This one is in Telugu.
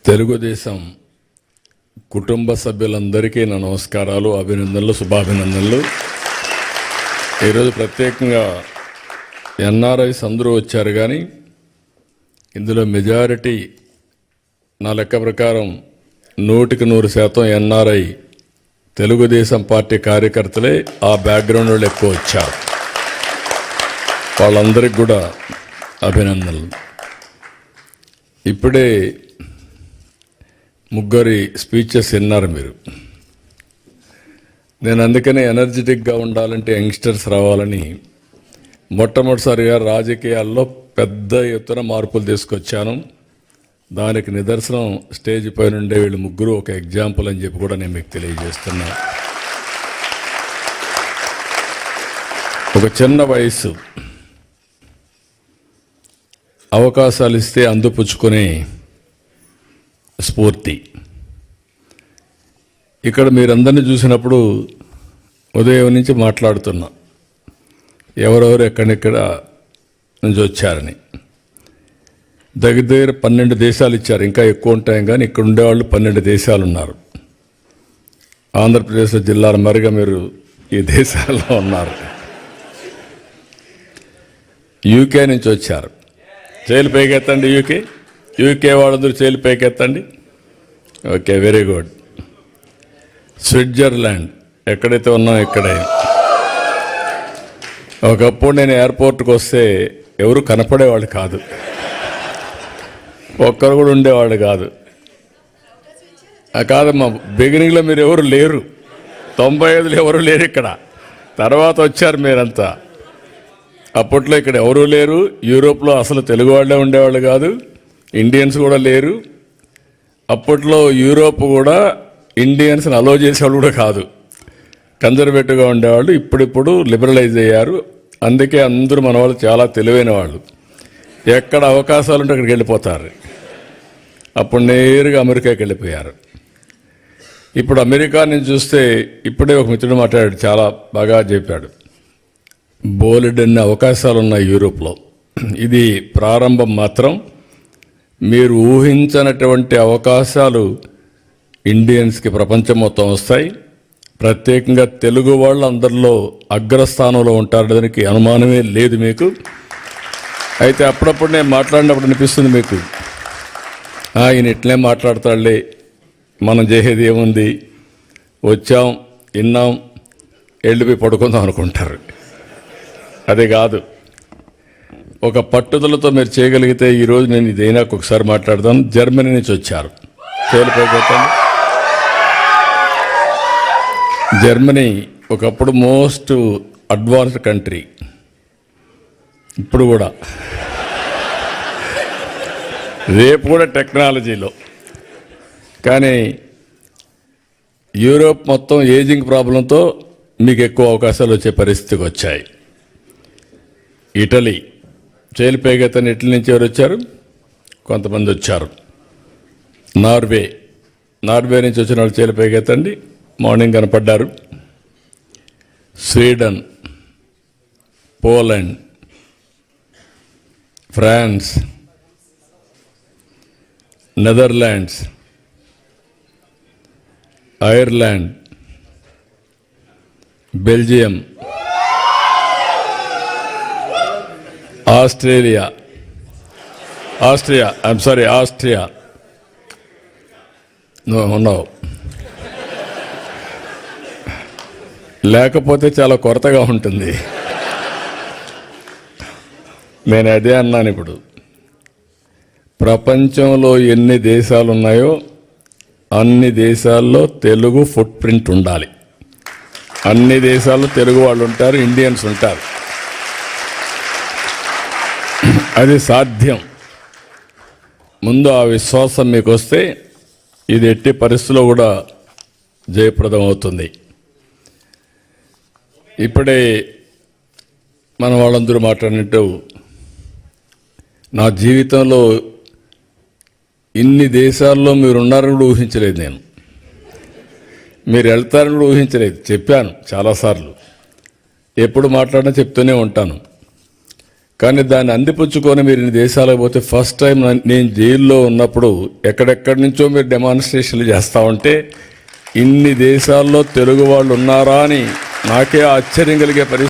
తెలుగుదేశం కుటుంబ సభ్యులందరికీ నా నమస్కారాలు, అభినందనలు, శుభాభినందనలు. ఈరోజు ప్రత్యేకంగా ఎన్ఆర్ఐస్ అందరూ వచ్చారు, కానీ ఇందులో మెజారిటీ నా లెక్క ప్రకారం 100% ఎన్ఆర్ఐ తెలుగుదేశం పార్టీ కార్యకర్తలే ఆ బ్యాక్గ్రౌండ్ వాళ్ళు ఎక్కువ వచ్చారు. వాళ్ళందరికీ కూడా అభినందనలు. ఇప్పుడే ముగ్గురి స్పీచెస్ విన్నారు మీరు. నేను అందుకనే ఎనర్జెటిక్గా ఉండాలంటే యంగ్స్టర్స్ రావాలని మొట్టమొదటిసారిగా రాజకీయాల్లో పెద్ద ఎత్తున మార్పులు తీసుకొచ్చాను. దానికి నిదర్శనం స్టేజ్ పైన ఉండే వీళ్ళు ముగ్గురు ఒక ఎగ్జాంపుల్ అని చెప్పి కూడా నేను మీకు తెలియజేస్తున్నా. ఒక చిన్న వయసు, అవకాశాలు ఇస్తే అందిపుచ్చుకునే స్ఫూర్తి. ఇక్కడ మీరందరినీ చూసినప్పుడు ఉదయం నుంచి మాట్లాడుతున్నా, ఎవరెవరు ఎక్కడెక్కడ నుంచి వచ్చారని. దగ్గర 12 దేశాలు ఇచ్చారు, ఇంకా ఎక్కువ ఉంటాయి, కానీ ఇక్కడ ఉండేవాళ్ళు 12 దేశాలు ఉన్నారు. ఆంధ్రప్రదేశ్లో జిల్లాల మరిగా మీరు ఈ దేశాల్లో ఉన్నారు. యూకే నుంచి వచ్చారు, చేలు పైకెత్తండి. యూకే వాళ్ళందరూ చేలు పైకెత్తండి. Okay, very good. స్విట్జర్లాండ్, ఎక్కడైతే ఉన్నాం ఇక్కడే. ఒకప్పుడు నేను ఎయిర్పోర్ట్కి వస్తే ఎవరు కనపడేవాళ్ళు కాదు, ఒక్కరు కూడా ఉండేవాళ్ళు కాదు. కాదమ్మా, బిగినింగ్లో మీరు ఎవరు లేరు, 95లో ఎవరు లేరు ఇక్కడ. తర్వాత వచ్చారు మీరంతా. అప్పట్లో ఇక్కడ ఎవరూ లేరు. యూరోప్లో అసలు తెలుగు వాళ్ళే ఉండేవాళ్ళు కాదు, ఇండియన్స్ కూడా లేరు. అప్పట్లో యూరోప్ కూడా ఇండియన్స్ని అలో చేసేవాళ్ళు కూడా కాదు, కన్జర్వేటివ్గా ఉండేవాళ్ళు. ఇప్పుడిప్పుడు లిబరలైజ్ అయ్యారు. అందుకే అందరూ మన వాళ్ళు చాలా తెలివైన వాళ్ళు. ఎక్కడ అవకాశాలు ఉంటే అక్కడికి వెళ్ళిపోతారు. అప్పుడు నేరుగా అమెరికాకి వెళ్ళిపోయారు. ఇప్పుడు అమెరికా నుంచి చూస్తే, ఇప్పుడే ఒక మిత్రుడు మాట్లాడాడు, చాలా బాగా చెప్పాడు. బోలెడన్ని అవకాశాలు ఉన్నాయి యూరోప్లో. ఇది ప్రారంభం మాత్రం. మీరు ఊహించనటువంటి అవకాశాలు ఇండియన్స్కి ప్రపంచం మొత్తం వస్తాయి. ప్రత్యేకంగా తెలుగు వాళ్ళు అందరిలో అగ్రస్థానంలో ఉంటారు, దానికి అనుమానమే లేదు మీకు. అయితే అప్పుడప్పుడు నేను మాట్లాడినప్పుడు అనిపిస్తుంది మీకు, ఈయన ఇట్లే మాట్లాడతాడులే, మనం చేసేది ఏముంది, వచ్చాం, విన్నాం, వెళ్ళిపోయి పడుకుందాం అనుకుంటారు. అది కాదు. ఒక పట్టుదలతో మీరు చేయగలిగితే, ఈరోజు నేను ఇదైనా ఒకసారి మాట్లాడతాను. జర్మనీ నుంచి వచ్చారు, చేలిపోతాను. జర్మనీ ఒకప్పుడు మోస్ట్ అడ్వాన్స్డ్ కంట్రీ, ఇప్పుడు కూడా, రేపు కూడా టెక్నాలజీలో. కానీ యూరోప్ మొత్తం ఏజింగ్ ప్రాబ్లంతో మీకు ఎక్కువ అవకాశాలు వచ్చే పరిస్థితికి వచ్చాయి. ఇటలీ, చేలిపైగతని ఇటలీ నుంచి ఎవరు వచ్చారు? కొంతమంది వచ్చారు. నార్వే నుంచి వచ్చిన వాళ్ళు చేలిపైగతండి, మార్నింగ్ కనపడ్డారు. Sweden, Poland, France, Netherlands, Ireland, Belgium, Austria, నువ్వు ఉన్నావు. లేకపోతే చాలా కొరతగా ఉంటుంది. నేను అదే అన్నాను. ఇప్పుడు ప్రపంచంలో ఎన్ని దేశాలు ఉన్నాయో అన్ని దేశాల్లో తెలుగు ఫుట్ ప్రింట్ ఉండాలి. అన్ని దేశాల్లో తెలుగు వాళ్ళు ఉంటారు, ఇండియన్స్ ఉంటారు. అది సాధ్యం. ముందు ఆ విశ్వాసం మీకు వస్తే ఇది ఎట్టి పరిస్థితుల్లో కూడా జయప్రదం అవుతుంది. ఇప్పుడే మన వాళ్ళందరూ మాట్లాడినట్టు, నా జీవితంలో ఇన్ని దేశాల్లో మీరు ఉన్నారని కూడా ఊహించలేదు. నేను మీరు వెళ్తారని కూడా ఊహించలేదు. చెప్పాను చాలాసార్లు, ఎప్పుడు మాట్లాడినా చెప్తూనే ఉంటాను. కానీ దాన్ని అందిపుచ్చుకొని మీరు ఇన్ని దేశాలకు పోతే ఫస్ట్ టైం నేను జైల్లో ఉన్నప్పుడు ఎక్కడెక్కడి నుంచో మీరు డెమాన్స్ట్రేషన్లు చేస్తూ ఉంటే ఇన్ని దేశాల్లో తెలుగు వాళ్ళు ఉన్నారా అని నాకే ఆశ్చర్యం కలిగే పరిస్థితి.